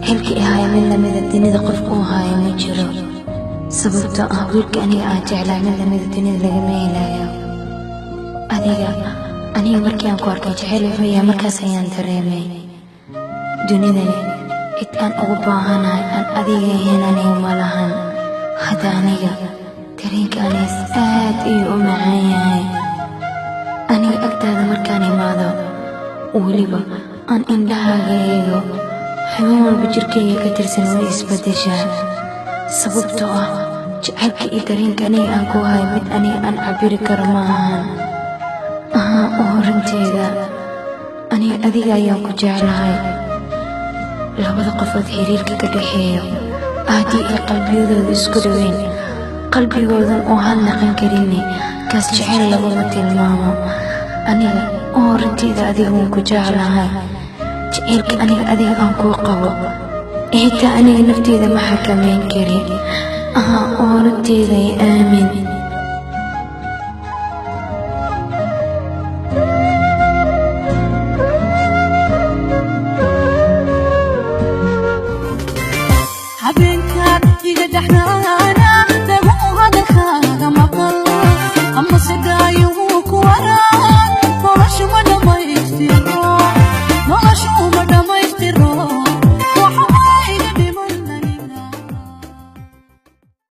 jacaylka i haya mid lamida dunida qofku u haya ma jiro sababtoo ah wiilka aniga aan jeclaa mid lamida dunida lagama helayo aniga markii aan ku arkay jacayl wuxuu yahay markaas ayaan dareemay dunidani cid aan ugu baahanahay aan adiga ahayn aniga ma lahan hadda aniga dareenka anigas aad ayuu u macaan yahay aniga agtaada markaan imaado weliba aan indhahaaga eego xubin walba jirkayga ka tirsan way isbedeshaa sababtoo ah jacaylka iyo dareenka aniga aan ku hayo mid aniga aan cabiri karo ma ahan runteeda aniga adiga ayaan ku jeclahay labada qofood xiriirka ka dhaxeeyo haddii ay qalbiyadooda isku dhaweyn qalbigoodan oo hal naqan karinne kaas jacayl laguma tilmaamo aniga runteeda adiga waan ku jeclahay jacaylka aniga adiga aan kuu qabo xitaa aniga nafteeda ma xakameyn karin runteeda ay aamin habeenkaad iga dhaxnaana